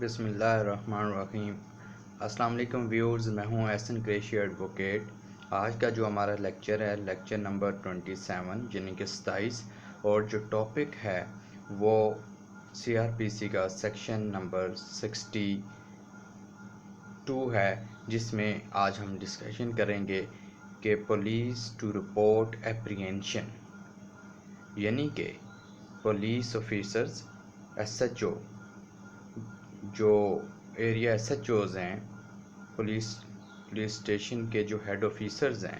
بسم اللہ الرحمن الرحیم۔ السلام علیکم ویورز، میں ہوں احسن قریشی ایڈوکیٹ۔ آج کا جو ہمارا لیکچر ہے لیکچر نمبر 27 یعنی کہ 27، اور جو ٹاپک ہے وہ CRPC کا سیکشن نمبر 62 ہے، جس میں آج ہم ڈسکشن کریں گے کہ پولیس ٹو رپورٹ اپریہینشن، یعنی کہ پولیس آفیسرز SHO، جو ایریا SHOs ہیں، پولیس اسٹیشن کے جو ہیڈ آفیسرز ہیں،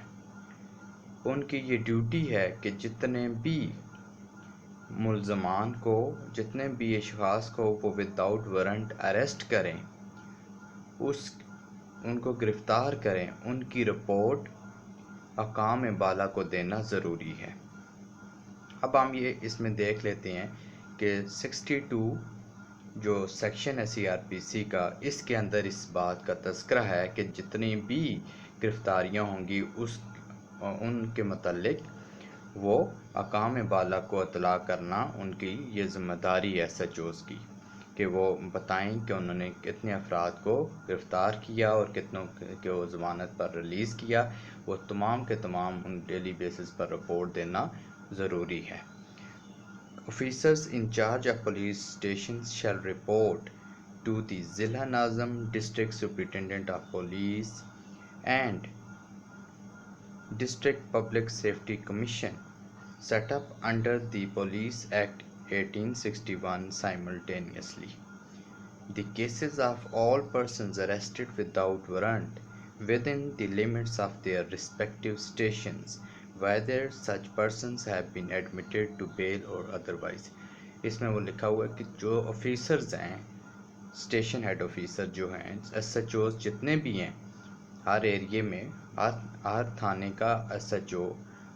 ان کی یہ ڈیوٹی ہے کہ جتنے بھی ملزمان کو، جتنے بھی اشخاص کو وہ وداؤٹ وارنٹ اریسٹ کریں، ان کو گرفتار کریں، ان کی رپورٹ حکام بالا کو دینا ضروری ہے۔ اب ہم یہ اس میں دیکھ لیتے ہیں کہ 62 جو سیکشن ہے CRPC کا، اس کے اندر اس بات کا تذکرہ ہے کہ جتنی بھی گرفتاریاں ہوں گی ان کے متعلق وہ حکام بالا کو اطلاع کرنا ان کی یہ ذمہ داری ہے SHOs کی، کہ وہ بتائیں کہ انہوں نے کتنے افراد کو گرفتار کیا اور کتنوں کو ضمانت پر ریلیز کیا۔ وہ تمام کے تمام ان ڈیلی بیسس پر رپورٹ دینا ضروری ہے۔ Officers in charge of police stations shall report to the Zilla Nazam, District Superintendent of Police, and District Public Safety Commission set up under the Police Act 1861 simultaneously. The cases of all persons arrested without warrant within the limits of their respective stations, whether such persons have been admitted to bail or otherwise. اس میں وہ لکھا ہوا ہے کہ جو officers ہیں، station head officer جو ہیں، SHOs جتنے بھی ہیں ہر ایریے میں، ہر تھانے کا SHO،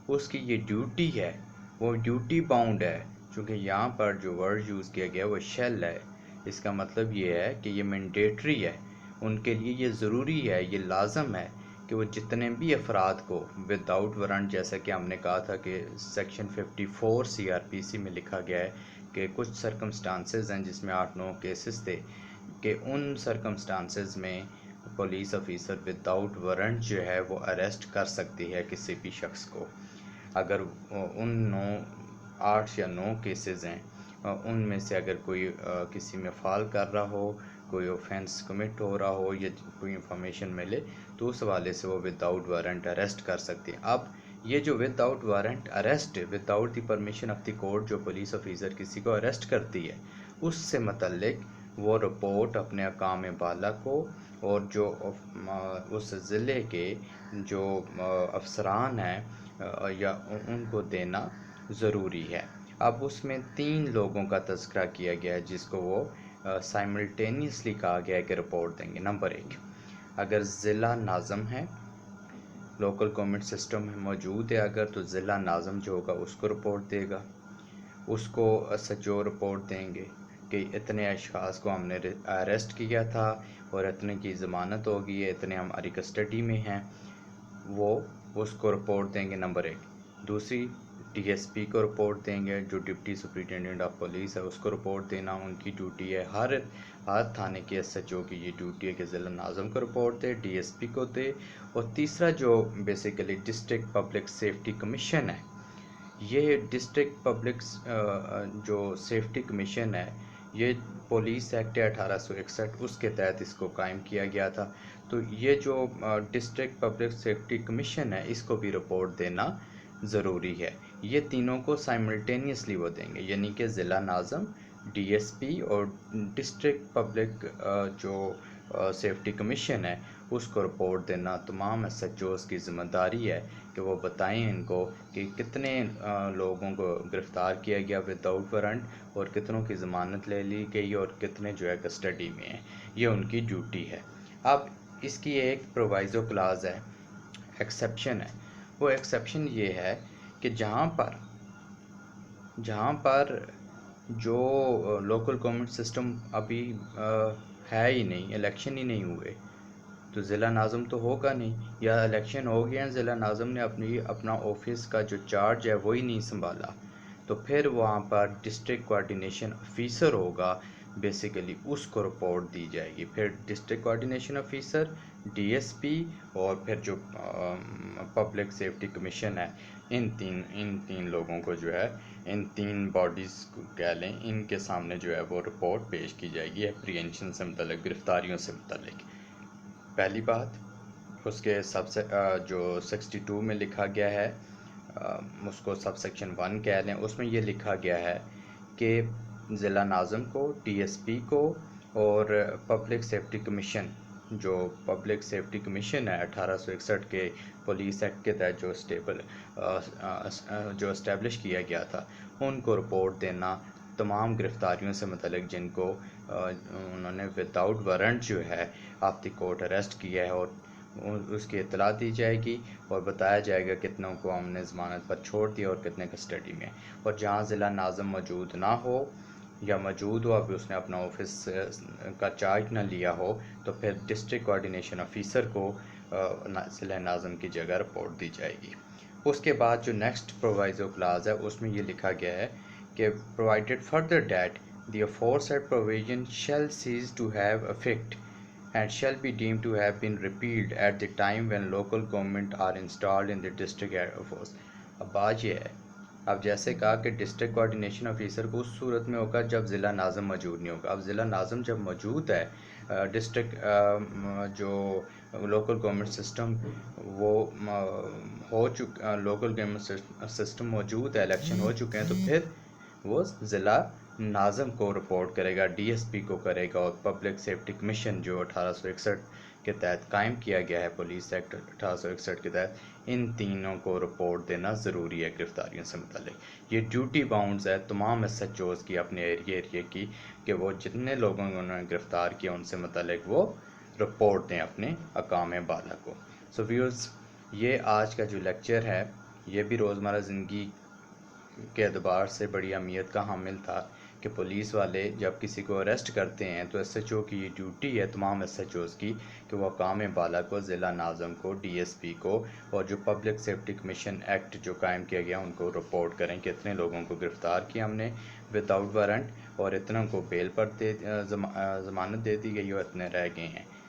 اس کی یہ ڈیوٹی ہے، وہ ڈیوٹی باؤنڈ ہے، چونکہ یہاں پر جو ورڈ یوز کیا گیا وہ شیل ہے۔ اس کا مطلب یہ ہے کہ یہ مینڈیٹری ہے، ان کے لیے یہ ضروری ہے، یہ لازم ہے کہ وہ جتنے بھی افراد کو وداؤٹ وارنٹ، جیسا کہ ہم نے کہا تھا کہ سیکشن 54 CRPC میں لکھا گیا ہے کہ کچھ سرکمسٹانسز ہیں جس میں 8-9 کیسز تھے، کہ ان سرکمسٹانسز میں پولیس آفیسر وداؤٹ وارنٹ جو ہے وہ اریسٹ کر سکتی ہے کسی بھی شخص کو۔ اگر ان 8 یا 9 کیسز ہیں، ان میں سے اگر کوئی کسی میں فال کر رہا ہو، کوئی اوفینس کمٹ ہو رہا ہو یا کوئی انفارمیشن ملے، تو اس حوالے سے وہ وداؤٹ وارنٹ اریسٹ کر سکتے ہیں۔ اب یہ جو without warrant arrest, without the permission of the court, جو پولیس آفیسر کسی کو اریسٹ کرتی ہے، اس سے متعلق وہ رپورٹ اپنے حکام بالا کو اور جو اس ضلع کے جو افسران ہیں یا ان کو دینا ضروری ہے۔ اب اس میں 3 لوگوں کا تذکرہ کیا گیا ہے جس کو وہ سائملٹینیسلی کہا گیا ہے کہ رپورٹ دیں گے۔ نمبر 1، اگر ضلع ناظم ہے، لوکل گورنمنٹ سسٹم میں موجود ہے اگر، تو ضلع ناظم جو ہوگا اس کو رپورٹ دے گا، اس کو SHO رپورٹ دیں گے کہ اتنے اشخاص کو ہم نے اریسٹ کیا تھا اور اتنے کی ضمانت ہوگی ہے، اتنے ہماری کسٹڈی میں ہیں، وہ اس کو رپورٹ دیں گے۔ نمبر 1۔ دوسری، DSP کو رپورٹ دیں گے، جو ڈپٹی سپرنٹینڈنٹ آف پولیس ہے، اس کو رپورٹ دینا ان کی ڈیوٹی ہے۔ ہر تھانے کے SHO کی یہ ڈیوٹی ہے کہ ضلع ناظم کو رپورٹ دے، DSP کو دے۔ اور تیسرا جو basically district public safety commission ہے، یہ ڈسٹرکٹ پبلک جو سیفٹی کمیشن ہے، یہ پولیس ایکٹ 1861 اس کے تحت اس کو قائم کیا گیا تھا۔ تو یہ جو ڈسٹرکٹ پبلک سیفٹی کمیشن ہے، اس کو بھی رپورٹ دینا ضروری ہے۔ یہ تینوں کو سائملٹینیسلی وہ دیں گے، یعنی کہ ضلع ناظم، DSP اور ڈسٹرکٹ پبلک جو سیفٹی کمیشن ہے، اس کو رپورٹ دینا تمام SHOs کی ذمہ داری ہے کہ وہ بتائیں ان کو کہ کتنے لوگوں کو گرفتار کیا گیا وداؤٹ وارنٹ اور کتنوں کی ضمانت لے لی گئی اور کتنے جو ہے کسٹڈی میں ہیں۔ یہ ان کی ڈیوٹی ہے۔ اب اس کی ایک پرووائزو کلاز ہے، ایکسیپشن ہے۔ وہ ایکسیپشن یہ ہے کہ جہاں پر جو لوکل گورنمنٹ سسٹم ابھی ہے ہی نہیں، الیکشن ہی نہیں ہوئے، تو ضلع ناظم تو ہوگا نہیں، یا الیکشن ہو گیا ہیں، ضلع ناظم نے اپنا آفس کا جو چارج ہے وہی نہیں سنبھالا، تو پھر وہاں پر ڈسٹرکٹ کوآرڈینیشن آفیسر ہوگا بیسیکلی اس کو رپورٹ دی جائے گی. پھر district coordination officer, D S P اور پھر جو پبلک سیفٹی کمیشن ہے, ان تین لوگوں کو جو ہے, ان تین باڈیز کو کہہ لیں, ان کے سامنے جو ہے وہ رپورٹ پیش کی جائے گی اپریہنشن سے متعلق, گرفتاریوں سے متعلق. پہلی بات, اس کے جو 62 میں لکھا گیا ہے, اس کو سب سیکشن 1 کہہ لیں, اس میں یہ لکھا گیا ہے کہ ضلع ناظم کو, ڈی ایس پی کو اور پبلک سیفٹی کمیشن, جو پبلک سیفٹی کمیشن ہے 1861 کے پولیس ایکٹ کے تحت جو اسٹیبلش کیا گیا تھا, ان کو رپورٹ دینا تمام گرفتاریوں سے متعلق جن کو انہوں نے وداؤٹ وارنٹ جو ہے آف دی کورٹ اریسٹ کیا ہے, اور اس کی اطلاع دی جائے گی اور بتایا جائے گا کتنوں کو ہم نے ضمانت پر چھوڑ دیا اور کتنے کسٹڈی میں. اور جہاں ضلع ناظم موجود نہ ہو یا موجود ہو ابھی اس نے اپنا آفس کا چارج نہ لیا ہو, تو پھر ڈسٹرکٹ کوآرڈینیشن آفیسر کو ضلع ناظم کی جگہ رپورٹ دی جائے گی. اس کے بعد جو نیکسٹ پرووائزو کلاز ہے, اس میں یہ لکھا گیا ہے کہ provided further that the aforesaid provision shall cease to have effect and shall be deemed to have been repealed at the time when local government are installed in the district air force. اب بات یہ ہے, اب جیسے کہا کہ district coordination officer کو اس صورت میں ہوگا جب ضلع ناظم موجود نہیں ہوگا. اب ضلع ناظم جب موجود ہے, ڈسٹرکٹ جو لوکل گورنمنٹ سسٹم وہ ہو چکا, لوکل گورنمنٹ سسٹم موجود ہے, الیکشن ہو چکے ہیں, تو پھر وہ ضلع ناظم کو رپورٹ کرے گا, ڈی ایس پی کو کرے گا, اور پبلک سیفٹی کمیشن جو 1861 کے تحت قائم کیا گیا ہے, پولیس ایکٹ 1861 کے تحت, ان تینوں کو رپورٹ دینا ضروری ہے گرفتاریوں سے متعلق. یہ ڈیوٹی باؤنڈز ہے تمام ایس ایچ اوز کی اپنے ایریے کی, کہ وہ جتنے لوگوں کو انہوں نے گرفتار کیا ان سے متعلق وہ رپورٹ دیں اپنے اقام بالا کو. سو ویورز, یہ آج کا جو لیکچر ہے یہ بھی روزمرہ زندگی کے اعتبار سے بڑی اہمیت کا حامل تھا, کہ پولیس والے جب کسی کو اریسٹ کرتے ہیں تو ایس ایچ او کی یہ ڈیوٹی ہے, تمام ایس ایچ اوز کی, کہ وہ اقام بالا کو, ضلع ناظم کو, ڈی ایس پی کو اور جو پبلک سیفٹی کمیشن ایکٹ جو قائم کیا گیا ان کو رپورٹ کریں کہ اتنے لوگوں کو گرفتار کیا ہم نے وداؤٹ وارنٹ, اور اتنوں کو بیل پر ضمانت دے دی گئی اور اتنے رہ گئے ہیں.